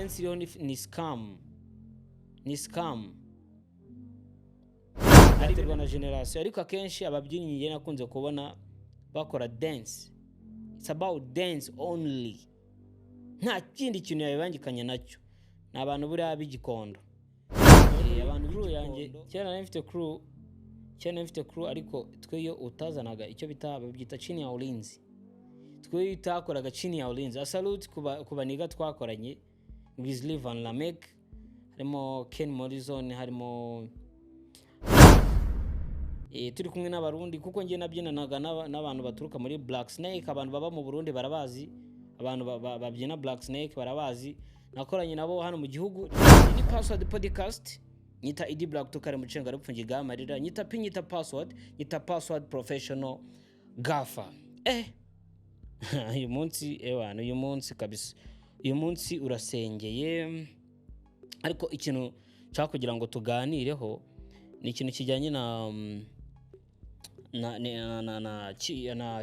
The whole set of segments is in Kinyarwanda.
dance iriho ni scam ariterwa na generation, ariko akenshi ababyinnyi ngiye nakunze kubona bakora dance, it's about dance only, nta kindi kintu yabibangikanye nacyo. Ni abantu buri ab'igikondo, abantu crew yanjye cyane nafite crew ariko tweyo utazanaga icyo bita babyita chini ya ulinzi, tweyo itakoraga chini ya ulinzi. Salute kuba niga twakoranye Grizzly Van Lamek, harimo Ken Morrison, harimo turi kumwe n'abarundi, kuko ngiye nabyinanaga n'abantu baturuka muri Black Snake. Abantu baba mu Burundi barabazi, abantu babyina Black Snake barabazi, nakoranye nabo hano mu gihugu. Ni Password Podcast, nyita Idi Black tukare mucenga rupfungiga amarira, nyita Password Professional Gafa. Uyu munsi kabisa, uyu munsi urasengeye. Ariko ikintu nshaka kugira ngo tuganireho ni ikintu kijyanye na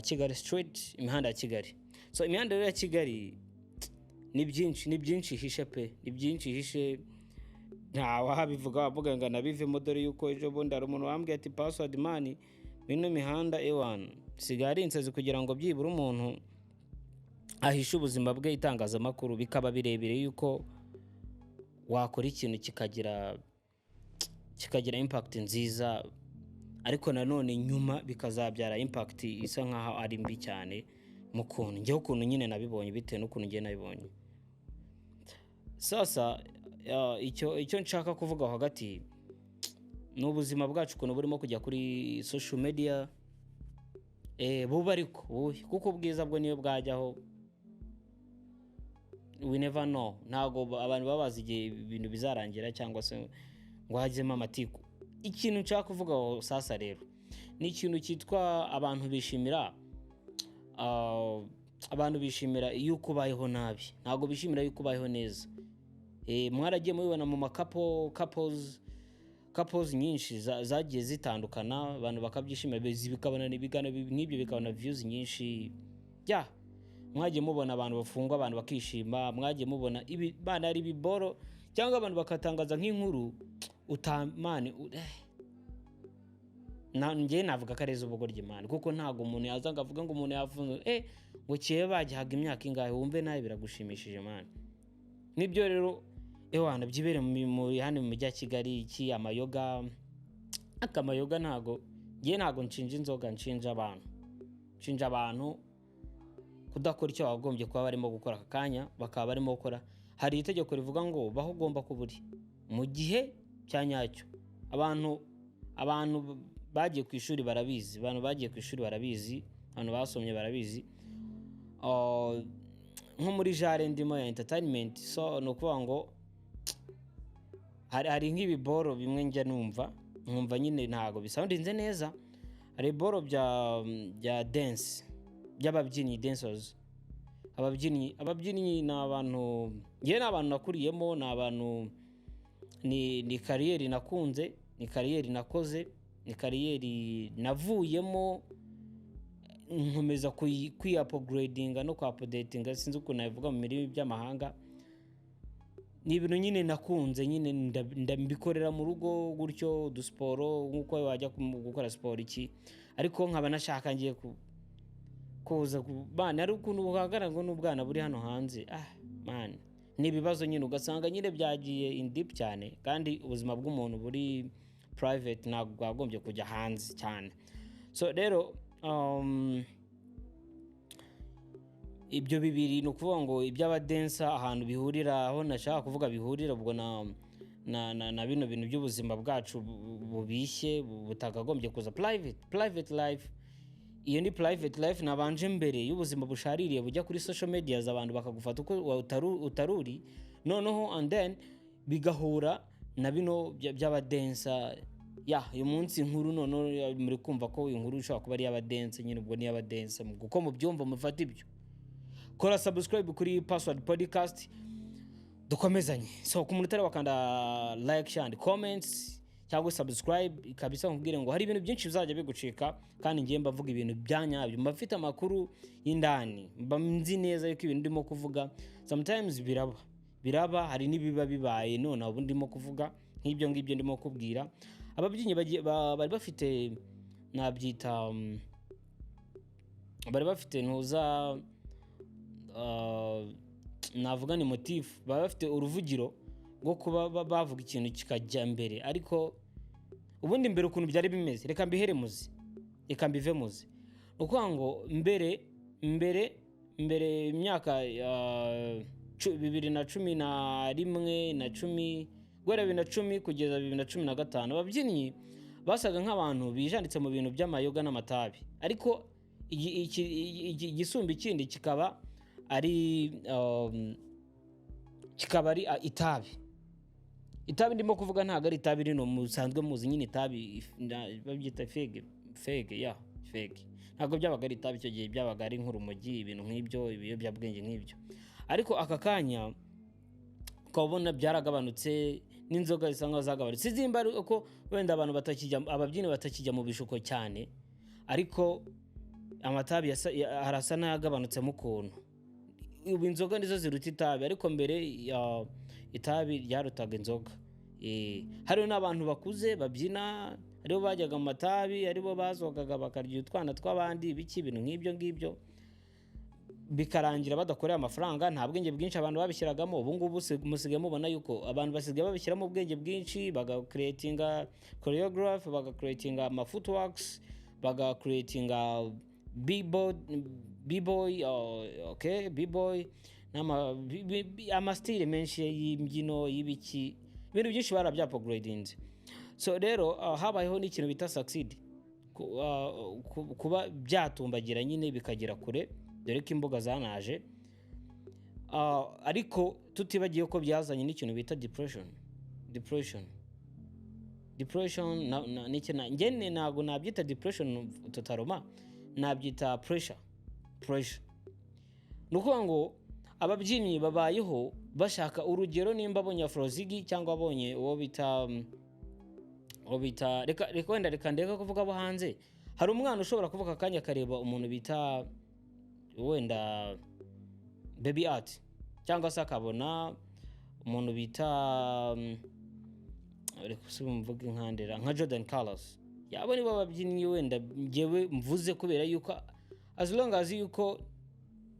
Kigali Street, imihanda ya Kigali. So imihanda ya Kigali ni byinshi hishe pe, ni byinshi hishe. Nta wabivuga ngo nabivemo, dore yuko ejo bundi hari umuntu wambwiye ati Password man, bino mihanda sigari insazi kugira ngo byibura umuntu ahisha ubuzima bwe itangazamakuru bikaba birebire yuko wakora ikintu kikagira impact nziza, ariko nanone nyuma bikazabyara impact isa nkaho ari mbi cyane mu kuntu njye ukuntu nyine nabibonye, bitewe n'ukuntu ngiye nabibonye. Sasa icyo nshaka kuvuga hagati n'ubuzima bwacu ukuntu burimo kujya kuri social media, buba ariko kuko ubwiza bwo niyo bwajyaho, we never know. Ntago abantu babazi igihe ibintu bizarangira cyangwa se ngo hajyemo amatiku. Ikintu nshaka kuvuga sasa rero ni ikintu cyitwa abantu bishimira yuko ubayeho nabi, ntago bishimira yuko ubayeho neza. Mwaragiye mubibona mu couples nyinshi zagiye zitandukana, abantu bakabyishimira, bikabona n'ibyo bikabona views nyinshi. Mwagiye mubona abantu bafungwa, abantu bakishima, mwagiye mubona bana ari biboro, cyangwa abantu bakatangaza nk'inkuru utamane. Ngiye navuga kareza ubugoryi man, kuko ntago umuntu yazanga avuga ngo umuntu yafunze ngo kiye bagihaga imyaka ingahe, wumve nawe biragushimishije man. Nibyo rero byibere mu hano mu mujyi wa Kigali, iki amayoga ntago nshinja inzoga, nshinja abantu kudakora icyo wagombye kuba barimo gukora aka kanya, bakaba barimo gukora. Hari itegeko rivuga ngo baho ugomba kuburi mu gihe cya nyacyo. Abantu bagiye ku ishuri barabizi, abantu basomye barabizi. Nko muri genre ndimo ya entertainment, so no kuvuga ngo hari nk'ibiboro bimwe njya nkumva nyine ntago bisoundinze neza. Hari ibiboro bya dance by'ababyinnyi, dancers. Ababyinnyi ni abantu nakuriyemo, ni abantu ni kariyeri nakunze, ni kariyeri nakoze, ni kariyeri navuyemo, nkomeza upgradinga no updatinga, sinzi uko nabivuga mu mirimo by'amahanga. Ni ibintu nyine nakunze, nyine ndabikorera mu rugo gutyo, udusporo nkuko wajya gukora sport iki, ariko nkaba nashaka ngiye kuza bana ari ukuntu buhagarara ngo n'ubwana buri hano hanze. Man, ni ibibazo nyine ugasanga nyine byagiye in deep cyane, kandi ubuzima bw'umuntu buri private, ntabwo bwagombye kujya hanze cyane. So rero ibyo bibiri ni ukuvuga ngo iby'abadensa ahantu bihurira, aho nashaka kuvuga bihurira ubwo na bino bintu by'ubuzima bwacu bubishye butagagombye kuza private life. Iyo ni private life nabanje mbere y'ubuzima bushaririye bujya kuri social media, abantu bakagufata uko utaruri, noneho and then bigahura na bino by'abadensa. Uyu munsi inkuru none muri kumva ko inkuru ushobora kuba ari y'abadensa, nyine ubwo ni y'abadensa, kuko mu byumva mufata ibyo. Kora subscribe kuri Password Podcast, dukomezanye. So ku muntu utari wakanda like, share and comments cyangwa subscribe, kabisa nkubwire ngo hari ibintu byinshi bizajya bigucika, kandi ngiye mbavuga ibintu byanyabyo, mbafite amakuru y'indani, mba nzi neza yuko ibintu ndimo kuvuga sometimes biraba biraba, hari n'ibiba bibaye none ubu ndimo kuvuga nk'ibyo ngibyo ndimo kubwira. Ababyinnyi bari bafite nabyita bari bafite ntuza navuga ni motif, bari bafite uruvugiro rwo kuba bavuga ikintu kikajya mbere. Ariko ubundi mbere ukuntu byari bimeze, reka mbihere muzi, reka mbive muzi, ukuvuga ngo mbere imyaka 2011 na 10 guhera 2010 kugeza 2015 ababyinnyi basaga nk'abantu bijanditse mu bintu by'amayoga n'amatabi. Ariko igisumba ikindi kikaba ari itabi ndimo kuvuga ntago ari itabi rino musanzwe muzi nyine itabi babyita fege ntabwo byabaga ari itabi icyo gihe, byabaga ari nk'urumogi, ibintu nk'ibyo, ibiyobyabwenge nk'ibyo. Ariko aka kanya ukabona byaragabanutse, n'inzoga zisa nkaho zagabanutse. Sizimba uko wenda abantu ababyinnyi batakijya mu bishuko cyane, ariko amatabi harasa n'ayagabanutsemo ukuntu. Ubu inzoga nizo ziruta itabi, ariko mbere itabi ryarutaga inzoga. Hariho n'abantu bakuze babyina, aribo bajyaga mu matabi, aribo bazogaga bakarya utwana tw'abandi, ibiki ibintu nk'ibyo ngibyo, bikarangira badakorera amafaranga. Nta bwenge bwinshi abantu babishyiragamo. Ubu ngubu musigaye mubona yuko abantu basigaye babishyiramo ubwenge bwinshi, bagacreatinga choreograph, bagacreatinga ama footworks, bagacreatinga b-boy amastile menshi y'imbyino y'ibiki, ibintu byinshi barabyapogradinze. So rero habayeho n'ikintu bita succeed, kuba byatumbagira nyine bikagera kure, dore ko imbuga zanaje. Ariko tutibagiye ko byazanye n'ikintu bita depression ngene ntago nabyita depression totaloma, nabyita pressure. Nuko ngo ababyinnyi babayeho bashaka urugero, nimba abonye Afrozigi cyangwa abonye uwo bita reka ndeka kuvuga abo hanze. Hari umwana ushobora kuvuga akanya kareba umuntu bita wenda Baby Art, cyangwa se akabona umuntu bita reka mvuge nka Jordan Carlos. Yabo nibo babyinnyi wenda ngewe mvuze, kubera yuko as long as yuko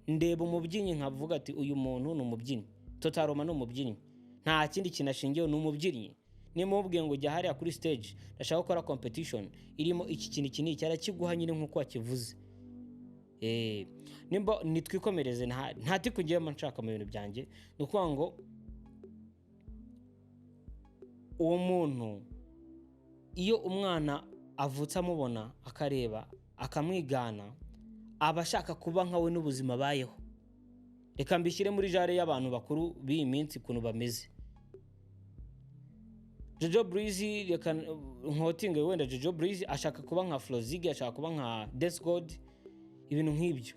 ndeba umubyinnyi nkavuga ati uyu muntu ni umubyinnyi, Totaloma ni umubyinnyi, nta kindi kinashingiyeho, ni umubyinnyi. Nimubwiye ngo jya hariya kuri stage ndashaka gukora competition irimo iki kintu kinini cyara kiguha nyine nkuko wakivuze. Nimba nitwikomereze ntati kugiyemo nshaka mu bintu byanjye. Nukuvuga ngo uwo muntu iyo umwana avutse amubona akareba akamwigana, aba ashaka kuba nkawe n'ubuzima bayeho. Reka mbishyire muri jare y'abantu bakuru b'iyi minsi kuntu bameze. Jojo Breezy, reka nkotinge wenda Jojo Breezy ashaka kuba nka Afrozigi, ashaka kuba nka Dance God, ibintu nk'ibyo.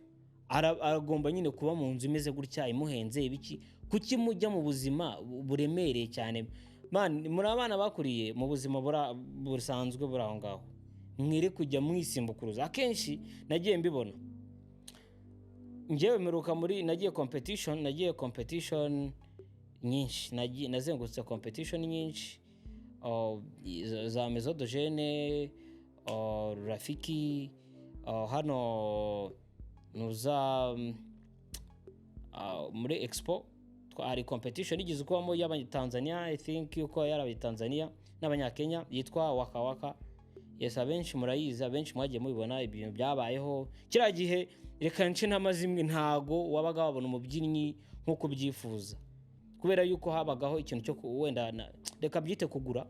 Aragomba nyine kuba mu nzu imeze gutya imuhenze ibiki. Kuki mujya mu buzima buremereye cyane? Man, muri abana bakuriye mu buzima busanzwe buri aho ngaho, mwire kujya mwisimbukuruza. Akenshi nagiye mbibona, njyewe meruka nagiye competition nyinshi, nazengurutse competition nyinshi, za Maison de Jeunes, Rafiki, hano nuza muri Expo hari competition igize kubamo y'Abanyatanzania, I think yuko yarabaye Tanzania n'Abanyakenya, yitwa Waka Waka. Yes, abenshi murayiza, abenshi mwagiye mubibona ibintu byabayeho kira gihe. Reka nce n'amazimwe, ntago wabaga wabona umubyinnyi nkuko byifuza, kubera yuko habagaho ikintu cyo wenda reka byite kugura.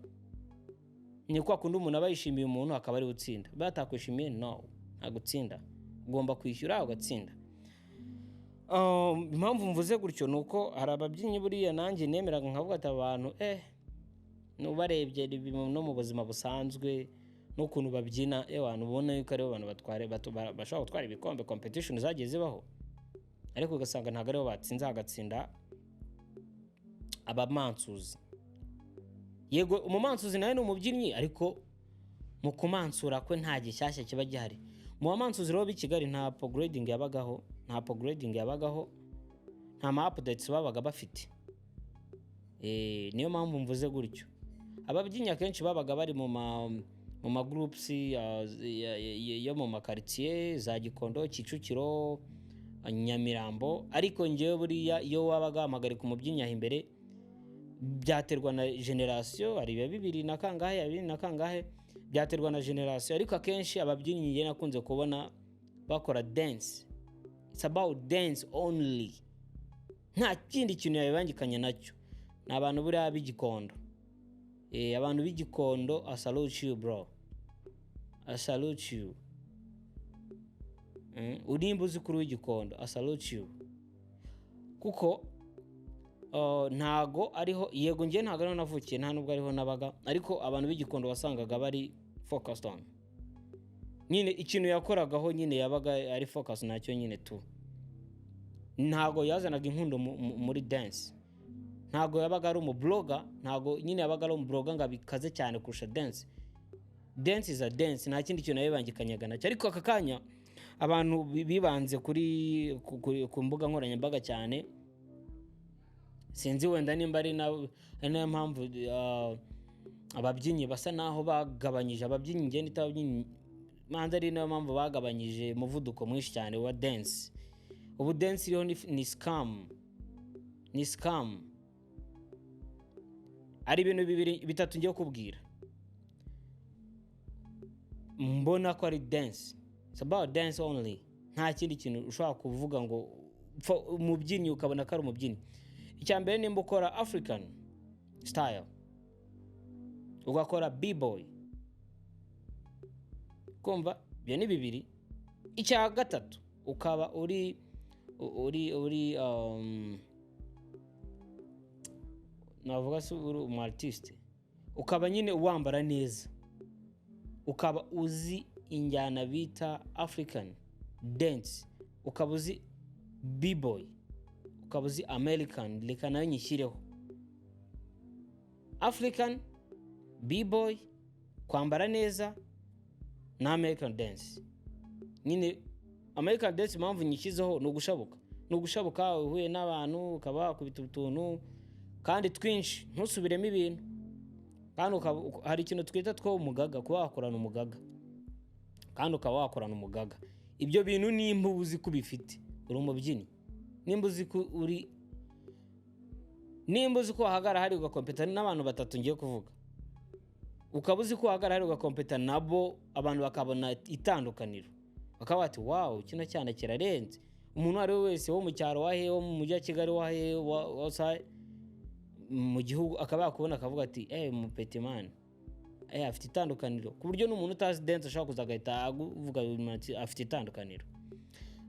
Ni kwa kundi umuntu abayishimiye umuntu akaba ari utsinda, batakwishimiye no agutsinda, ugomba kwishyura ugatsinda. Impamvu mvuze gutyo nuko hari ababyinnyi buriya nanjye nemeraga nkavuga ati abantu nubarebye no mu buzima busanzwe n'ukuntu babyina, abantu ubona yuko ari abantu bashobora gutwara ibikombe, competition zagiye zibaho, ariko ugasanga ntago aribo batsinze, hagatsinda abamansuzi. Yego umumansuzi nawe ni umubyinnyi, ariko mu kumansura kwe nta gishyashya kiba gihari. Mu bamansuzi rero b'i Kigali nta upgrading yabagaho, nta ma updates babaga bafite. niyo mpamvu mvuze gutyo. Ababyinnyi akenshi babaga bari mu ma groups yo mu makaritsiye za Gikondo, Kicukiro, Nyamirambo, ariko njyewe buriya iyo wabaga hamagarika umubyinnyi aho imbere byaterwa na generation, ari 2000 na kangahe 2000 na kangahe, byaterwa na generation, ariko akenshi ababyinnyi njye nakunze kubona bakora dance. It's about dance only, nta kindi kintu yabibangikanye nacyo. Ni abantu buriya b'Igikondo, abantu b'Igikondo, I salute you bro, I salute you. Urimba uzi kuri w'Igikondo, I salute you, kuko ntago ariho, yego njye ntago ariho navukiye, nta nubwo ariho nabaga, ariko abantu b'Igikondo wasangaga bari focused on nyine ikintu yakoragaho, nyine yabaga ari focus nacyo nyine tu. Ntago yazanaga inkundo muri dance, ntago yabaga ari umubloga, ntago nyine yabaga ari umubloga ngo abikaze cyane kurusha dance. Dance is a dance, nta kindi kintu yabibangikanyaga nacyo. Ariko aka kanya abantu bibanze kuri ku mbuga nkoranyambaga cyane, sinzi wenda nimba ari nayo mpamvu ababyinnyi basa naho bagabanyije, ababyinnyi njye nitababyinnyi manza ari nayo mpamvu bagabanyije umuvuduko mwinshi cyane wa dance. Ubu dance iriho ni scam, ari ibintu bitatu ngiye kubwira mbona ko ari dance. It's about dance only, nta kindi kintu ushobora kuvuga ngo umubyinnyi ukabona ko ari umubyinnyi. Icyambere nimba ukora African style, ugakora b-boy, kumva byo ni bibiri. Icya gatatu ukaba uri navuga se uri umartiste, ukaba nyine wambara neza, ukaba uzi injyana bita African dance, ukaba uzi b-boy, ukaba uzi American. Reka nayo nyishyireho African, b-boy, kwambara neza na American dance. Nyine American dance impamvu nyishyizeho ni ugushabuka uhuye n'abantu ukaba wakubita utuntu kandi twinshi, ntusubiremo ibintu, kandi hari ikintu twita two umugaga, kuba wakorana umugaga, kandi ukaba wakorana umugaga. Ibyo bintu nimba uzi ko bifite uri umubyinnyi, nimba uzi ko wahagara hari ugakompeta n'abantu batatu ngiye kuvuga, ukaba uzi ko wahagara hari ugakompeta nabo, abantu bakabona itandukaniro, bakaba bati wow, kino cyane kirarenze. Umuntu ari wese wo mu cyaro wahe, wo mu mujyi wa Kigali wahe, mu gihugu akaba yakubona akavuga ati mupeti man, afite itandukaniro, ku buryo n'umuntu utazi dance ashobora kuzagahita avuga afite itandukaniro.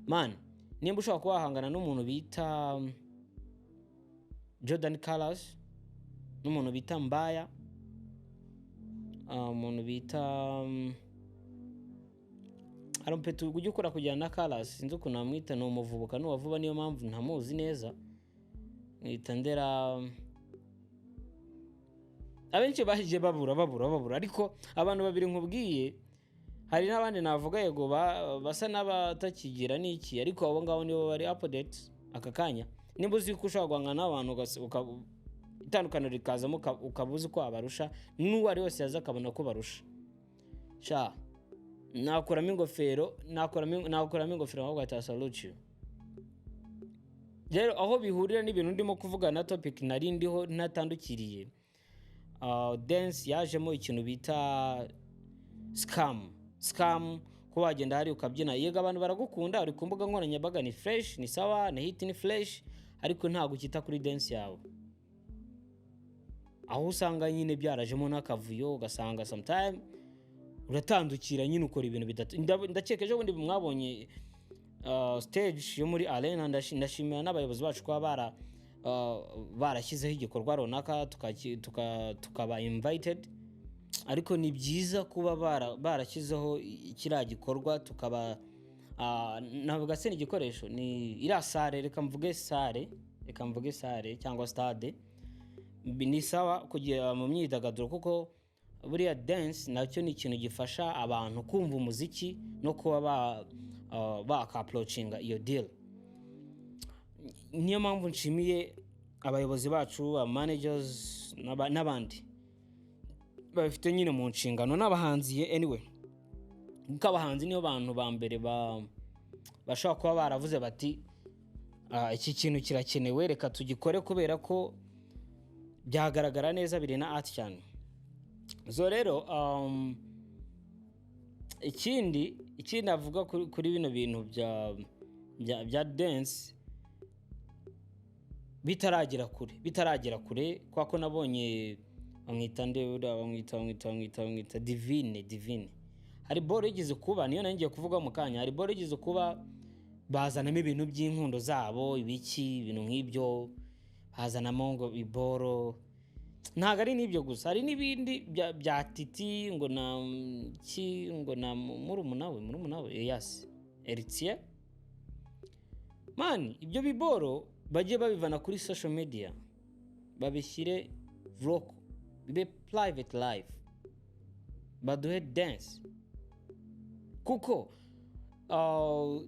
Man, nimba ushobora kuba wahangana n'umuntu bita Jordan Colors, n'umuntu bita Mbaya, umuntu bita Arumpetu ujye ukora kujyana na Colors, sinzi uko namwita, ni umuvubuka n'uwavuba, niyo mpamvu ntamuzi neza, nitandera. Abenshi baje babura, ariko abantu babiri nkubwiye, hari n'abandi navuga yego basa n'abatakigira n'iki, ariko abo ngabo nibo bari update aka kanya. Nimba uzi ko ushobora guhangana n'abantu itandukaniro rikazamo, ukaba uzi ko abarusha, n'uwo ari wese yaza akabona ko barusha, nakuramo ingofero ahubwo ati salute you. Rero aho bihurira n'ibintu ndimo kuvuga na topic nari ndiho natandukiriye, dance yajemo ikintu bita scam, ko wagenda hari ukabyina, yego abantu baragukunda, uri ku mbuga nkoranyambaga ni fresh, ni sawa, ni hit, ni fresh, ariko ntago ukita kuri dance yawe. Aho usanga nyine byarajemo n'akavuyo, ugasanga sometime uratandukira nyine ukora ibintu bitatu. Ndakeka ejo bundi mwabonye stage yo muri arena, ndashimira n'abayobozi bacu kuba barashyizeho igikorwa runaka tukaba invited, ariko ni byiza kuba barashyizeho kiriya gikorwa, tukaba navuga se n'igikoresho ni iriya sale, reka mvuge sale cyangwa stade, ni sawa kugira mu myidagaduro, kuko buriya dance nacyo ni ikintu gifasha abantu kumva umuziki no kuba baka approachinga iyo deal. Niyo mpamvu nshimiye abayobozi bacu, managers n'abandi babifite nyine mu nshingano n'abahanzi anyway. Kuko abahanzi niyo bantu ba mbere bashobora kuba baravuze bati iki kintu kirakenewe, reka tugikore kubera ko byagaragara neza biri na art cyane. So rero ikindi avuga kuri bino bintu bya dance bitaragera kure kwa ko nabonye bamwita Divine. Hari boro yigize kuba, niyo nangiye kuvuga mu kanya, hari boro yigize kuba bazanamo ibintu by'inkundo zabo, ibintu nk'ibyo, hazanamo ngo iboro. Ntago ari n'ibyo gusa, hari n'ibindi bya Titi ngo na murumuna we yes Eritier. Man, ibyo biboro bagiye babivana kuri social media babishyire vlog, bibe private live, baduhe dance. Kuko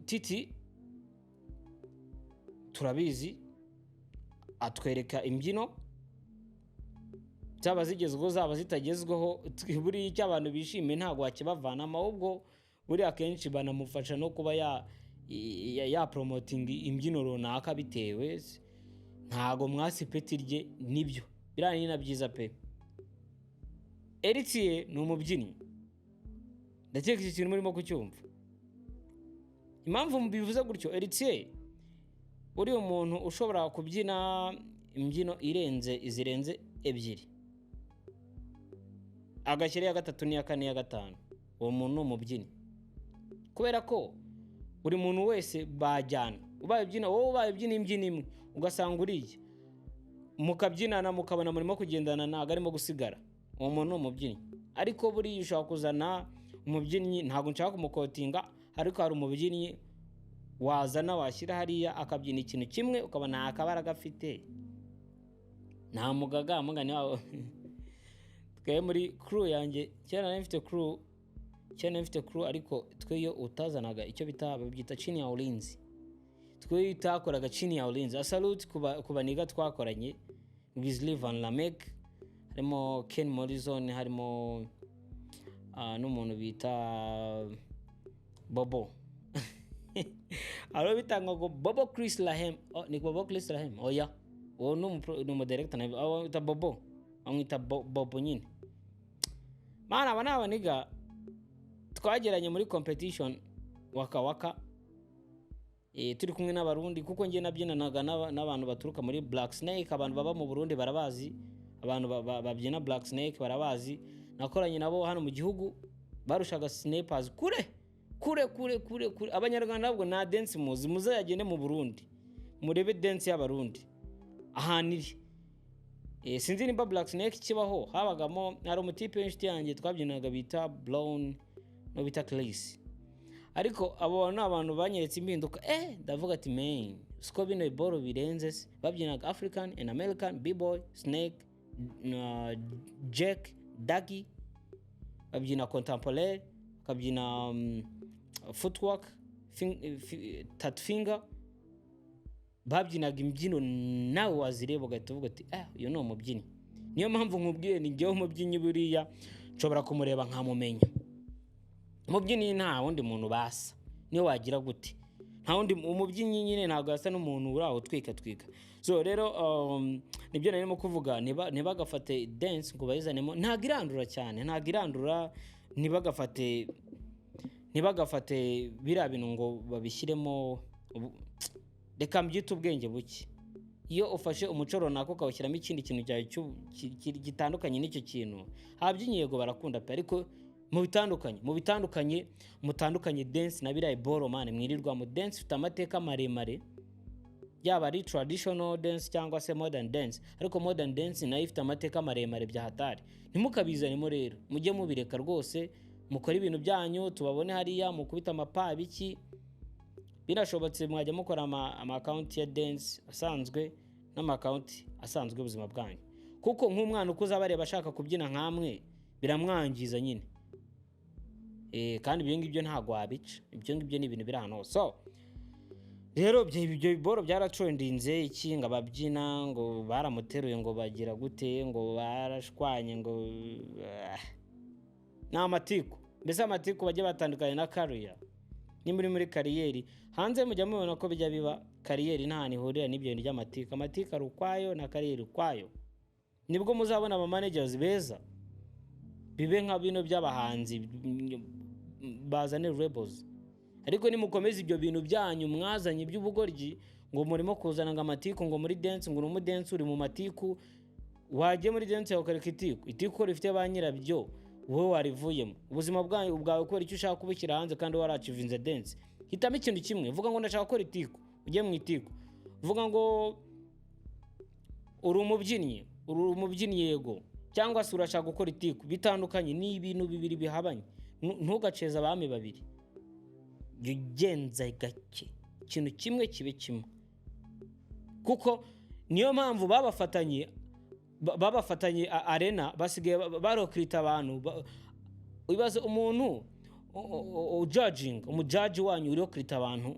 Titi turabizi atwereka imbyino zaba zigezweho zaba zitagezweho, buri icyo abantu bishimiye ntago wakibavanamo, ahubwo buri akenshi banamufasha no kuba ya promoting imbyino runaka bitewe ntago mwasipeti rye nibyo birani na byiza pe. Eritier ni umubyinnyi, ndakeka iki kintu murimo kucyumva. Impamvu mbivuze gutyo, Eritier uri umuntu ushobora kubyina imbyino izirenze ebyiri, agashyira ya gatatu n'iya kane ya gatanu, uwo muntu ni umubyinnyi. Kubera ko buri muntu wese bajyana, ubaye ubyina imbyino imwe ugasanga uriye mukabyinana mukabona murimo kugendana ntago arimo gusigara, uwo muntu ni umubyinnyi. Ariko buri ushaka kuzana umubyinnyi, ntago nshaka kumukotinga, ariko hari umubyinnyi wazana washyira hariya akabyina ikintu kimwe ukabona akabara gafite nta mugaga mugani wawe. Twe muri crew yanjye cyane nifite crew ariko twe yo utazanaga icyo babyita chini ya ulinzi, twe itakoraga chini ya ulinzi. Salute kuba niga twakoranye Wesley Van Lamek, harimo Ken Morrison, harimo n'umuntu bita Bobo aro bitanga ngo Bobo Chris Lahem. Ni Bobo Chris Lahem oya, uwo ni umudirector na ta Bobo, amwita Bobo nyine. Mana aba niga twageranye muri competition waka turi kumwe n'abarundi, kuko ngiye nabyinanaga n'abantu baturuka muri Black Snake. Abantu baba mu Burundi barabazi, abantu babyina Black Snake barabazi. Nakoranye nabo hano mu gihugu, barushaga snipers kure. Abanyarwanda nabwo na dance muze yagende mu Burundi murebe dance y'abarundi ahaniri. Sinzi nimba Black Snake kibaho, habagamo hari umutipe w'inshuti yanjye twabyinaga bita Brown no bita Clays. Ariko abo ni abantu banyeretse impinduka, ndavuga ati man, siko bino iboro birenze. Babyinaga African and American, B-boy, Snake, Jack, Dagi, babyina contemporary, babyina footwork, tat finger, babyinaga imbyino nawe wazireba ugahita uvuga ati uyu ni umubyinnyi. Niyo mpamvu nkubwiye ni njyewe umubyinnyi buriya nshobora kumureba nkamumenya. Umubyinnyi nta wundi muntu basa, niyo wagira gute nta wundi umubyinnyi nyine ntabwo asa n'umuntu uri aho twika. So rero nibyo narimo kuvuga, ntibagafate dance ngo bayizanemo, ntabwo irandura cyane, ntibagafate biriya bintu ngo babishyiremo. Reka mbyite ubwenge buke. Iyo ufashe umuco runaka ukawushyiramo ikindi kintu cyawe gitandukanye n'icyo kintu, ababyinnyi yego barakunda pe, ariko mutandukanye dance na biriya boro man mwirirwa mu dance. Ifite amateka maremare, yaba ari traditional dance cyangwa se modern dance, ariko modern dance nayo ifite amateka maremare bya hatari. Ntimukabizanemo rero, mujye mubireka rwose, mukora ibintu byanyu tubabone hariya mukubita amapa biki. Birashobotse mwajya mukora ama account ya dance asanzwe n'ama account asanzwe ubuzima bwanyu, kuko nk'umwana uko uzabareba ashaka kubyina nkamwe biramwangiza nyine. Kandi ibyo ngibyo ntago wabica, ibyo ngibyo ni ibintu biri hano. So rero ibyo biboro byaratrendinze iki ngo ababyina ngo baramuteruye ngo bagira gute ngo barashwanye ngo ni amatiku. Mbese amatiku bajya batandukanye na career. Ni muri kariyeri hanze mujya mubona ko bijya biba kariyeri nta hantu ihurira n'ibyo bintu by'amatiku. Amatiku ari ukwayo na kariyeri ukwayo. Nibwo muzabona aba managers beza bibe nka bino by'abahanzi bazane rebels. Ariko nimukomeza ibyo bintu byanyu mwazanye by'ubugoryi ngo murimo kuzana ngo amatiku ngo muri dance ngo umu dance uri mu matiku, wagiye muri dance ukareka itiku rifite ba nyirabyo wowe warivuyemo. Ubuzima bwawe ukora icyo ushaka kubishyira hanze kandi warachivinze dance. Hitamo ikintu kimwe, vuga ngo ndashaka gukora itiku, ujye mu itiku. Vuga ngo uri umubyinnyi yego, cyangwa se urashaka gukora itiku. Bitandukanye ni ibintu bibiri bihabanye. Ntugaceza abami babiri. Ugenza gake ikintu kimwe kibe kimwe, kuko niyo mpamvu babafatanye arena basigaye barokrita abantu. Ubibaze umuntu umujaji wanyu urokrita abantu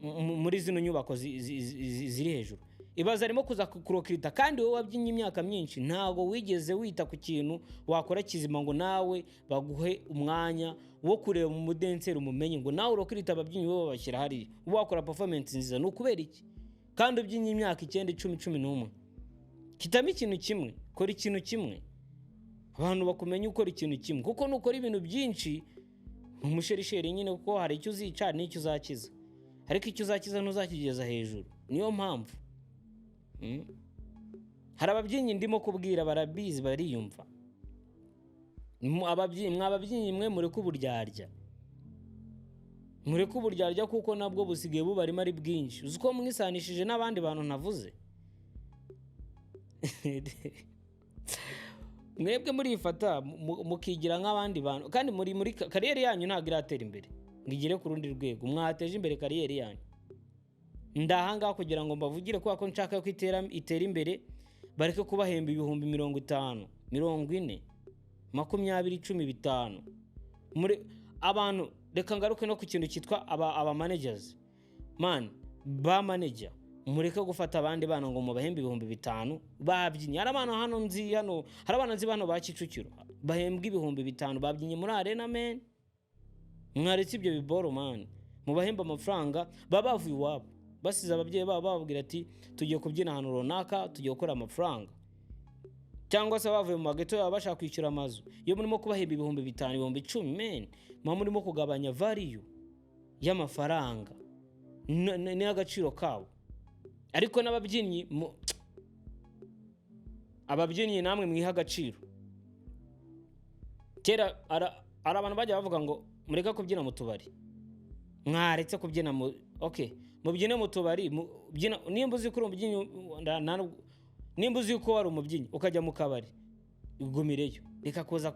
muri zino nyubako ziri hejuru. Ibaza arimo kuza kurokrita kandi wowe wabyinnye imyaka myinshi ntago wigeze wita ku kintu wakora kizima ngo nawe baguhe umwanya wo kureba mu mudenseri umumenye ngo nawe urokrita ababyinnyi bo babashyira hari wakora performance nziza. No kubera iki? Kandi ubyinye imyaka 9 10 11. Kitamo ikintu kimwe, kora ikintu kimwe, abantu bakumenye ukora ikintu kimwe, kuko nukora ibintu byinshi umusherisheri nyine, kuko hari icyo uzica n'icyo uzakiza, ariko icyo uzakiza ntuzakigeza hejuru. Niyo mpamvu hari ababyinnyi ndimo kubwira barabizi bariyumva. Ababyinnyi mwe mureke uburyarya kuko nabwo busigaye bubarimo ari bwinshi. Uzi ko mwisanishije n'abandi bantu navuze. Mwebwe murifata mukigira nk'abandi bantu kandi muri kariyeri yanyu ntabwo iratera imbere ngigire ku rundi rwego. Mwateje imbere kariyeri yanyu. Ndahanga kugira ngo mbavugire kwa ko nshaka ko itera imbere, bareke kubahemba ibihumbi 50 40 20 15 muri abantu. Reka ngaruke no ku kintu cyitwa aba managers man ba manager. Mureke gufata abandi bana ngo mubahembe ibihumbi 5 babyinnye. Hari abana hano nzi hano, hari abana nzi bano ba Kicukiro bahembwa ibihumbi 5 babyinnye muri arena men. Mwaretse ibyo biboro man, mubahemba amafaranga babavuye iwabo basize ababyeyi babo bababwira ati tugiye kubyina ahantu runaka, tugiye gukora amafaranga. Cyangwa se bavuye mu mageto yabo bashaka kwishyura amazu. Iyo murimo kubahemba ibihumbi 5 ibihumbi 10 men, murimo kugabanya value y'amafaranga n'agaciro kabo. Ariko n'ababyinnyi ababyinnyi namwe mwiha agaciro. Kera abantu bajya bavuga ngo mureka kubyina mu tubari, mwaretse kubyina mubyine mu tubari. Nimba uzi ko uri umubyinnyi, nimba uzi ko wari umubyinnyi ukajya mu kabari, ugumireyo. Reka kuza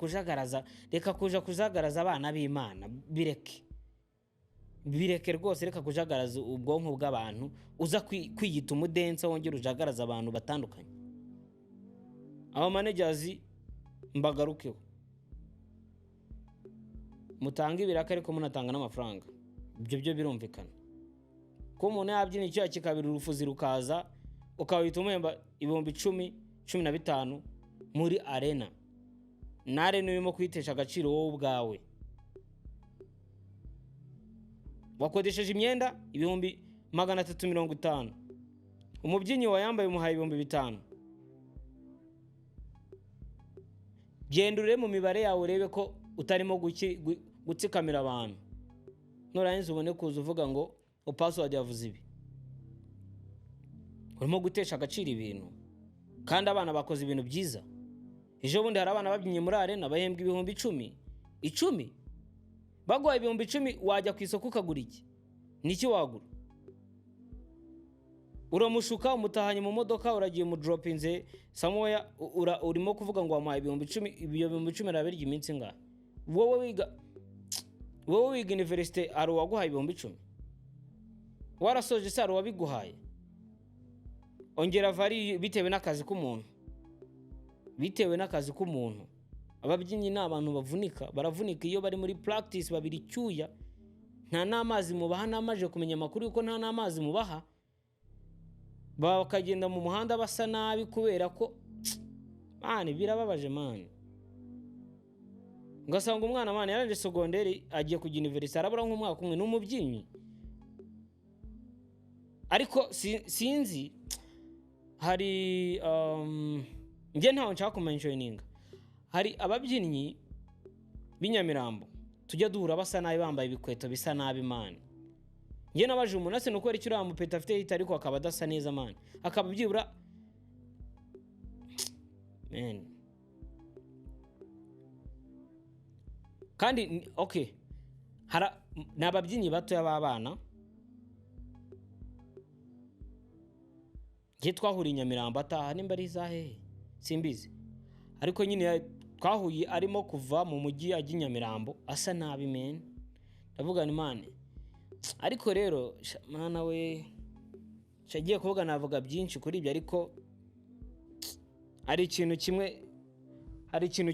kujagaraza abana b'Imana. Bireke rwose. Reka kujagaraza ubwonko bw'abantu, uza kwiyita umudensa wongera ujagaraza abantu batandukanye. Aba managers mbagarukeho, mutanga ibiraka ariko munatanga n'amafaranga. Ibyo birumvikana ko umuntu yabyina icyo kikabira urufuzi rukaza ukawita umuhemba ibihumbi 10 15 muri arena. Nare n'urimo kwitesha agaciro wowe ubwawe. Wakodesheje imyenda ibihumbi 350, umubyinnyi wayambaye umuhaye ibihumbi 5. Gendure mu mibare yawe urebe ko utarimo gutsikamira abantu. Nurangiza ubone kuza uvuga ngo password yavuze ibi. Urimo gutesha agaciro ibintu kandi abana bakoze ibintu byiza. Ejo bundi hari abana babyinye muri arena bahembwa ibihumbi 10 baguhaye ibihumbi 10, wajya ku isoko ukagura iki? Niki wagura? Uramushuka umutahanye mu modoka, uragiye mu dropinze somewhere, urimo kuvuga ngo wamuhaye ibihumbi 10. Ibyo bihumbi 10 arabirya iminsi ngahe? Wowe wiga university ari waguhaye ibihumbi 10? Warasoje se ari wabiguhaye? Ongera vari bitewe n'akazi k'umuntu. Ababyinnyi n'abantu baravunika iyo bari muri practice babiri cyuya. nta n'amazi mubaha, namaje kumenya amakuru yuko nta n'amazi mubaha, bakagenda mu muhanda basa nabi kubera ko mani birababaje mani. Ugasanga umwana mani yaranje segonderi agiye kujya university arabura nk'umwaka umwe n'umubyinnyi. Ariko sinzi hari nge ntaho nshaka kumentioninga, hari ababyinnyi b'inyamirambo tujya duhura basa nabi bambaye ibikweto bisa nabi mani. Nge nabaje umuntu ase nuko ari cyura mupeta afite hita ariko akaba adasa neza mani, akaba byibura man. Kandi okay, n'ababyinnyi bato y'abana nge twahuriye Nyamirambo ataha nimba ari zahe simbizi, ariko nyine twahuye arimo kuva mu mujyi ajya Nyamirambo asa nabi men. Ndavuga ni mane, ariko rero mana we shagiye kuvuga navuga byinshi kuri ibyo, ariko ari ikintu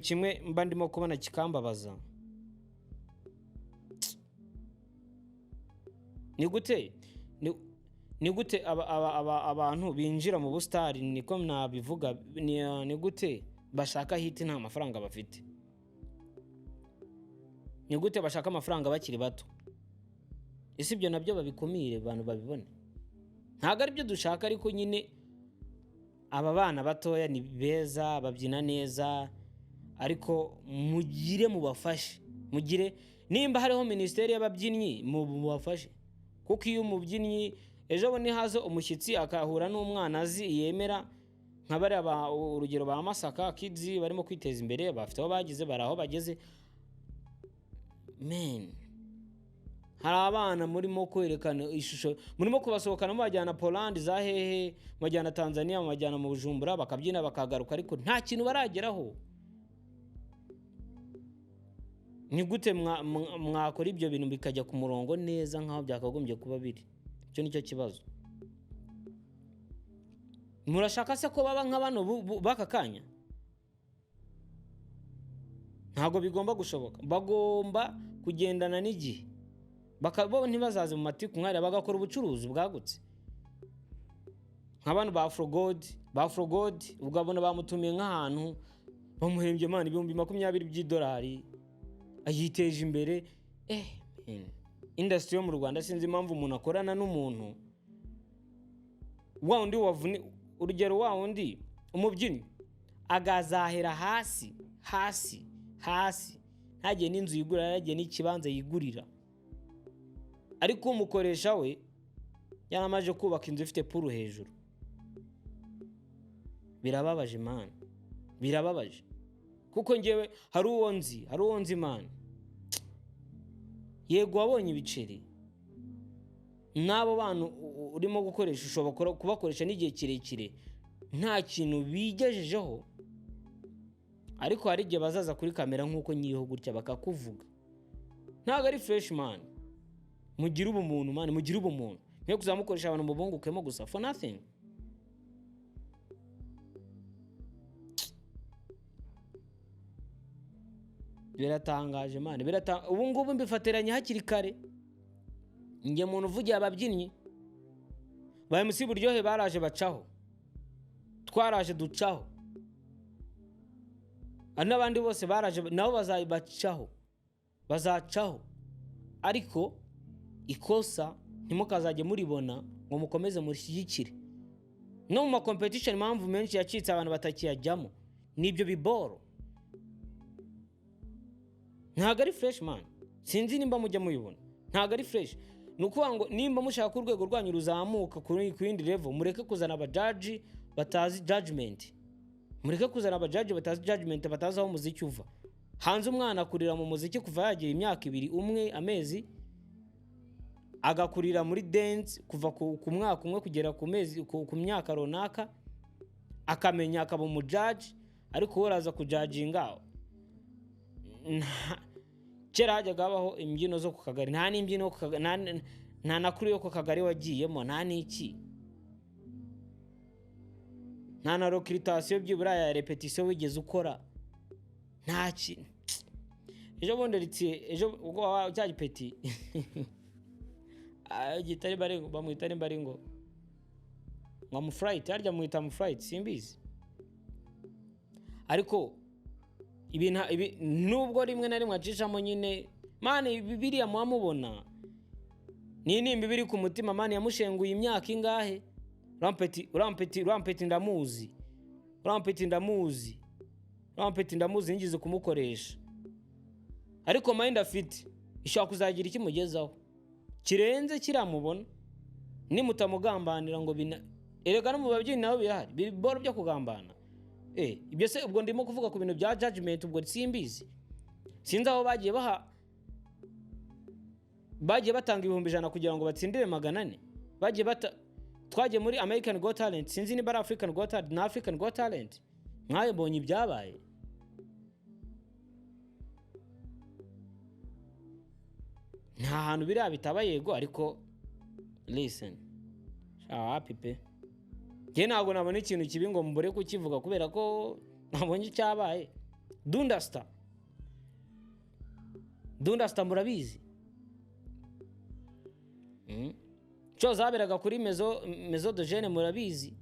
kimwe mba ndimo kubona kikambabaza. Ni gute abantu binjira mu busitari, niko nabivuga, ni gute bashaka hiti nta mafaranga bafite? Ni gute bashaka amafaranga bakiri bato? Ese ibyo nabyo babikumire abantu babibone? Ntago ari byo dushaka, ariko nyine aba bana batoya ni beza, babyina neza, ariko mugire mubafashe, mugire nimba hariho ministeri y'ababyinnyi mubafashe. Kuko iyo umubyinnyi ejo bone hazo umushyitsi akahura n'umwana azi yemera, nka bari urugero ba Masaka Kids barimo kwiteza imbere, bafite aho bagize, baraho bageze men. Hari abana murimo kwerekana ishusho, murimo kubasohokana mubajyana Poland za hehe, mubajyana Tanzania, mubajyana mu Bujumbura, bakabyina bakagaruka, ariko nta kintu barageraho. Ni gute mwakora ibyo bintu bikajya ku murongo neza nkaho byakagombye kuba biri? Icyo nicyo kibazo. Murashaka se ko baba nk'abano baka kanya? Ntago bigomba gushoboka. Bagomba kugendana n'igihe, bakabo ntibazaze mu matiku nk'ari, bagakora ubucuruzi bwagutse. Nk'abantu ba Afro God ugabona bamutumiye nk'ahantu bamuhembye mani $20,000 by'idolari, ayiteje imbere. Industry yo mu Rwanda sinzi impamvu umuntu akorana n'umuntu wa undi wavune urugero, wa undi umubyinnyi agazahera hasi ntagiye n'inzu yigurira, yagiye n'ikibanza yigurira, ariko umukoresha we yaramaje kubaka inzu ifite puru hejuru. Birababaje man, birababaje. Kuko ngewe hari uwo nzi man, yego wabonye ibiceri, n'abo bantu urimo gukoresha ushobora kubakoresha n'igihe kirekire nta kintu bigejejeho, ariko hari igihe bazaza kuri kamera nk'uko nyiho gutya bakakuvuga. Ntago ari fresh man. Mugire ubumuntu man, mugire ubumuntu. Mwe kuzamukoresha abantu mubungukemo gusa for nothing. Biratangaje man, ubu ngubu mbifateranye hakiri kare. Nge muntu uvugiye ababyinnyi ba MC Buryohe baraje bacaho, twaraje ducaho, n'abandi bose baraje nabo bazacaho, ariko ikosa ntimukazajye muribona ngo mukomeze mushyigikire. No mu competition impamvu menshi yacitse abantu batakiyajyamo nibyo biboro. Ntago ari fresh man, sinzi nimba mujya muyibona, ntago ari fresh. Nukuvuga ngo nimba mushaka urwego rwanyu ruzamuka ku yindi level, mureke kuzana abajaji batazi judgment, mureke kuzana abajaji batazi judgment, batazi aho muziki uva. Hanze umwana kurira mu muziki kuva yagira imyaka 2 umwe amezi, agakurira muri dance kuva ku mwaka umwe kugera ku mezi ku myaka runaka, akamenya akaba mu judge, ariko woraza kujudginga. Kera hajyaga habaho imbyino zo ku kagari, nta n'imbyino ku kagari, nta nakuru yo ku kagari wagiyemo, nta n'iki, nta na recrutation by'ibura ya repetition wigeze ukora, nta kintu. Ejo bundi ubwo cya gipeti gitari barengo bamwita nimba ari ngo mu flight harya mwita mu flight simbizi. Ariko ibi nubwo rimwe na rimwe acishamo nyine mani bibiriya mwamubona ni nimba biri ku mutima mani yamushenguye imyaka ingahe. Rampeti ndamuzi ngize kumukoresha. Ariko mind afite ishaka kuzagira ikimugezaho kirenze kiramubona nimutamugambanira ngo erega no mu babyeyi naho bihari biboro byo kugambana. Ibyo se ubwo ndimo kuvuga ku bintu bya judgment ubwo simbizi. Sinzi aho bagiye batanga 100,000 kugira ngo batsindire 400. Twagiye muri American Got Talent, sinzi niba ari African Got Talent na African Got Talent. Mwabonye ibyabaye. Nta hantu biriya bitaba yego, ariko listen happy pe je ntabwo nabona ikintu kibi ngo mbure kukivuga kubera ko nabonye cyabaye. Dundasta murabizi cyo zaberaga kuri Maison de Jeune murabizi,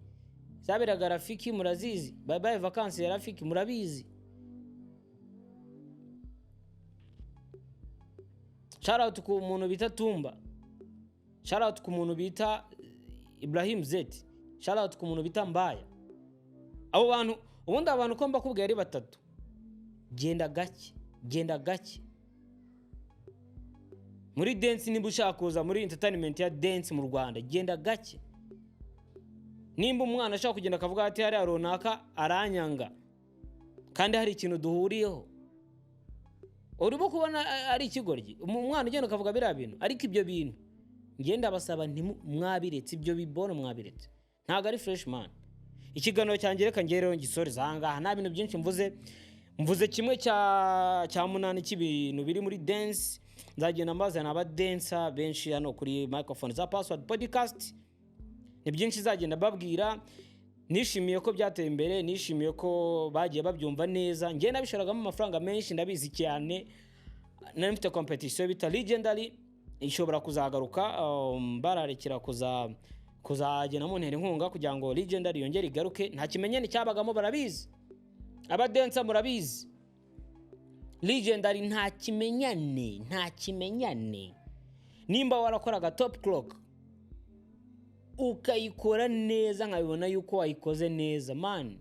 zaberaga Rafiki murazizi, bye bye vacances ya Rafiki murabizi. Shout out ku muntu bita Tumba, shout out ku muntu bita Ibrahim Zeti, shout out ku muntu bita Mbaya. Abo bantu ubundi abantu ko mbakubwiye ari batatu. Genda gake muri dance nimba ushaka kuza muri entertainment ya dance mu Rwanda, genda gake. Nimba umwana ashaka kugenda akavuga ati hari runaka aranyanga kandi hari ikintu duhuriyeho, urimo kubona ari ikigoryi umwana ugenda akavuga biriya bintu. Ariko ibyo bintu ngenda basaba mwabiretse, ibyo bibono mwabiretse, ntago ari freshman. Ikiganiro cyanjye reka ngereho ngisoreza ahangaha, nta bintu byinshi mvuze kimwe cya munani cy'ibintu biri muri dance. Nzagenda mbazana aba dancer benshi hano kuri microphone za Password Podcast. Ni byinshi zagenda babwira. Nishimiye ko byateye imbere, nishimiye ko bagiye babyumva neza. Ngiye nabishoragamo amafaranga menshi ndabizi cyane. Nari mfite competition bita Legendary ishobora kuzagaruka, bararekera kuzagena mu ntera inkunga kugira ngo Legendary yongere igaruke. Nta kimenyane cyabagamo barabizi, aba dancer murabizi. Legendary nta kimenyane. Nimba warakoraga Top Clock ukayikora neza nkabibona yuko wayikoze neza man,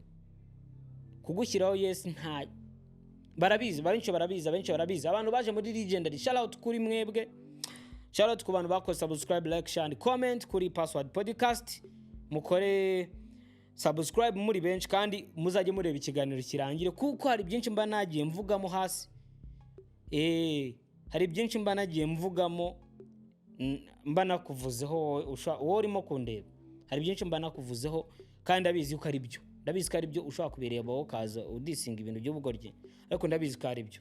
kugushyiraho yes nta barabizi, benshi barabizi. Abantu baje muri Legendary, shout out kuri mwebwe, shout out ku bantu bakoze subscribe, like, share and comment kuri Password Podcast. Mukore subscribe muri benshi kandi muzajye mureba ikiganiro kirangire kuko hari byinshi mba nagiye mvugamo hasi. Hari byinshi mba nagiye mvugamo mba nakuvuzeho wowe urimo kundeba. Hari byinshi mba nakuvuzeho kandi ndabizi ko ari byo. Ndabizi ko ari byo ushaka kubireba wowe kaza udisinga ibintu by'ubugorye, ariko ndabizi ko ari byo.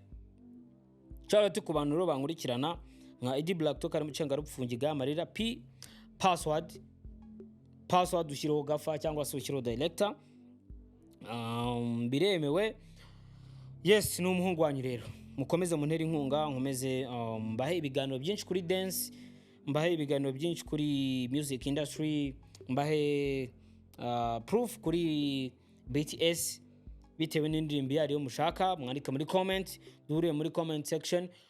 Cyangwa ku bantu ro bankurikirana nka Eddie Black to kari mucenga rupfungiga amarira P password ushyiraho gafa cyangwa se ushyiraho director, biremewe. Yes, ni umuhungu wanyu rero. Mukomeze muntera inkunga, nkomeze mbahe ibiganiro byinshi kuri dance, mbahe ibiganiro byinshi kuri music industry, mbahe proof kuri BTS bitewe n'indirimbo yari yo mushaka. Mwandika muri comment, duhure muri comment section.